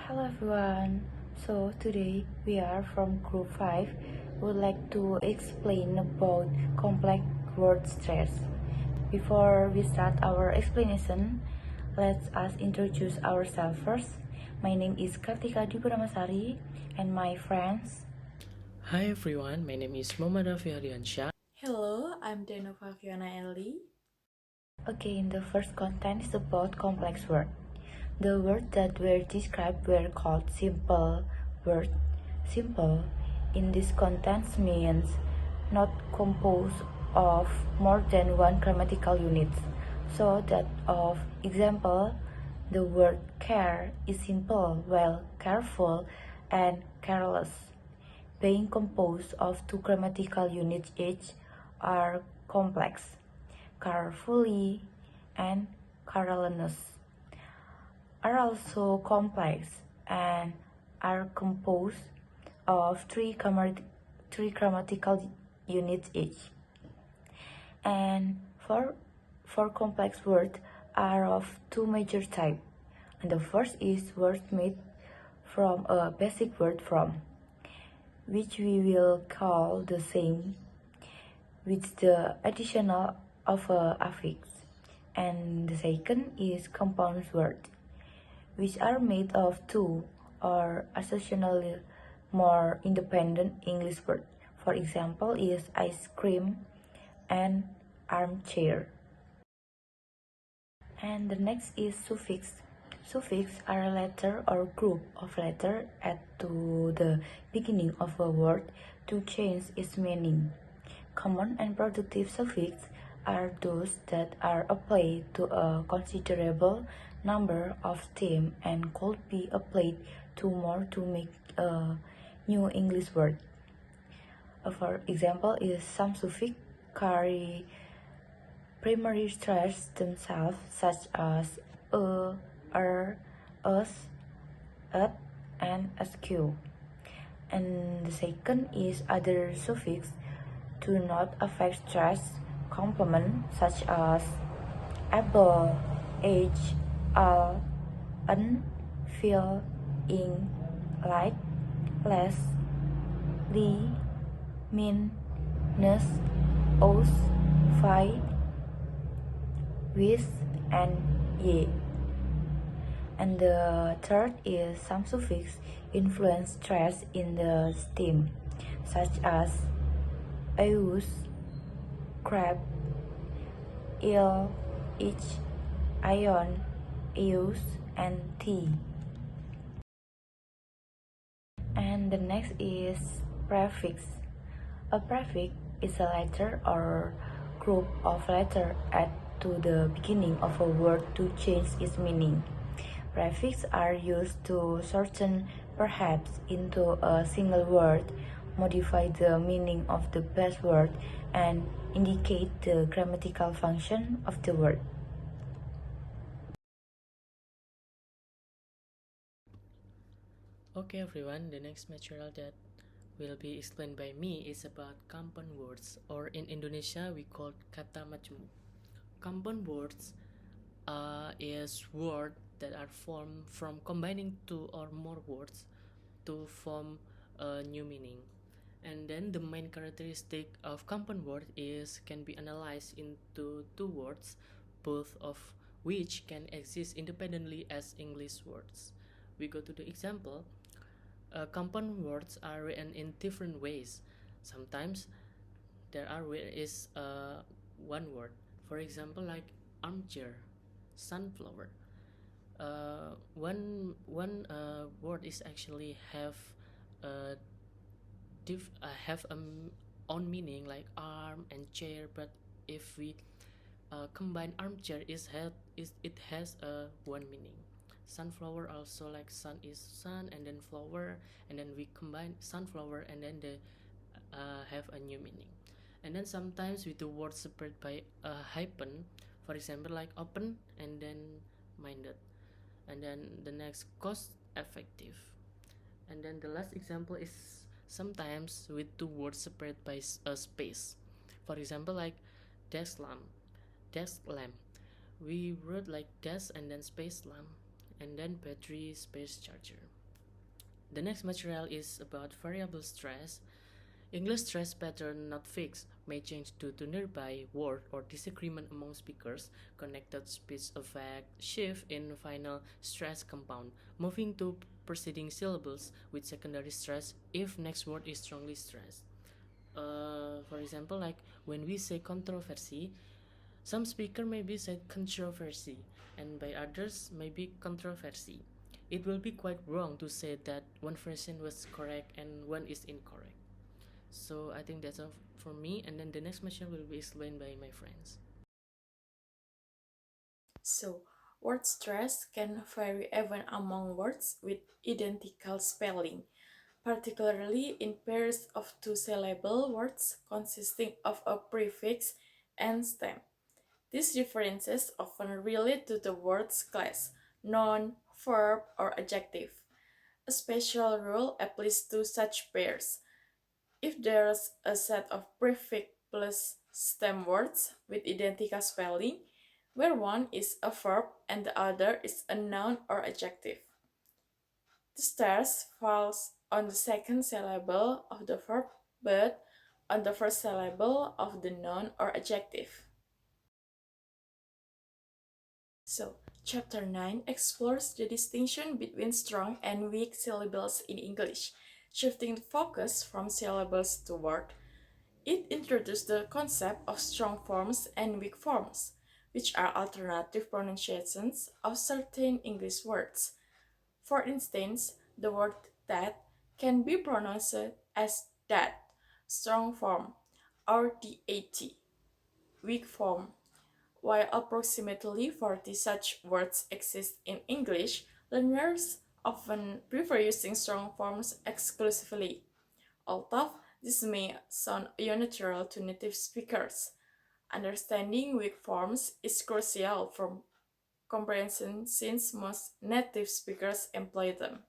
Hello everyone. So today we are from group 5. Would like to explain about complex word stress. Before we start our explanation, let us introduce ourselves first. My name is Kartika Dipuramasari and my friends. Hi everyone, my name is Muhammad Rafi Ardiansyah. Hello, I'm Denova Fiona Ellie. Okay, the first content is about complex word. The words that were described were called simple words. Simple in this context means not composed of more than one grammatical unit. So that of example, the word care is simple, while careful and careless, being composed of two grammatical units each, are complex. Carefully and carelessness are also complex and are composed of three grammatical units each. And four complex words are of two major types. And the first is words made from a basic word from, which we will call the same with the additional of a affix. And the second is compound words, which are made of two or associationally more independent English words. For example, is ice cream and armchair. And the next is suffix. Suffix are a letter or group of letters added to the beginning of a word to change its meaning. Common and productive suffixes are those that are applied to a considerable number of themes and could be applied to more to make a new English word. For example, is some suffix carry primary stress themselves, such as us, at, and sq. And the second is other suffix do not affect stress complement such as able, age, all, un, feel, ing, like, less, li, min, ness, os, fi, with, and ye. And the third is some suffix influence stress in the stem, such as eus, crab, ill, each, ion, eus, and t. And the next is prefix. A prefix is a letter or group of letters added to the beginning of a word to change its meaning. Prefixes are used to shorten perhaps into a single word, modify the meaning of the base word, and indicate the grammatical function of the word. Okay everyone, the next material that will be explained by me is about compound words, or in Indonesia we call kata majmuk. Compound words is words that are formed from combining two or more words to form a new meaning. And then the main characteristic of compound word is can be analyzed into two words, both of which can exist independently as English words. We go to the example. Compound words are written in different ways. Sometimes there are is one word. For example, like armchair, sunflower. One word is actually have a own meaning like arm and chair, but if we combine armchair it has a one meaning. Sunflower also, like sun is sun and then flower, and then we combine sunflower and then they have a new meaning. And then sometimes with the word separated by a hyphen, for example like open and then minded. And then the next cost effective. And then the last example is sometimes with two words separated by a space. For example like desk lamp. We wrote like desk and then space lamp, and then battery space charger. The next material is about variable stress. English stress pattern not fixed may change due to nearby word or disagreement among speakers, connected speech effect, shift in final stress compound, moving to preceding syllables with secondary stress if next word is strongly stressed. For example, like when we say controversy, some speaker maybe said controversy, and by others maybe controversy. It will be quite wrong to say that one version was correct and one is incorrect. So I think that's all for me, and then the next material will be explained by my friends. So, word stress can vary even among words with identical spelling, particularly in pairs of two-syllable words consisting of a prefix and stem. These differences often relate to the word's class, noun, verb, or adjective. A special rule applies to such pairs. If there's a set of prefix plus stem words with identical spelling, where one is a verb and the other is a noun or adjective, the stress falls on the second syllable of the verb but on the first syllable of the noun or adjective. So, Chapter 9 explores the distinction between strong and weak syllables in English, shifting the focus from syllables to word. It introduced the concept of strong forms and weak forms, which are alternative pronunciations of certain English words. For instance, the word that can be pronounced as that, strong form, or dat, weak form. While approximately 40 such words exist in English, learners often prefer using strong forms exclusively. Although this may sound unnatural to native speakers, understanding weak forms is crucial for comprehension since most native speakers employ them.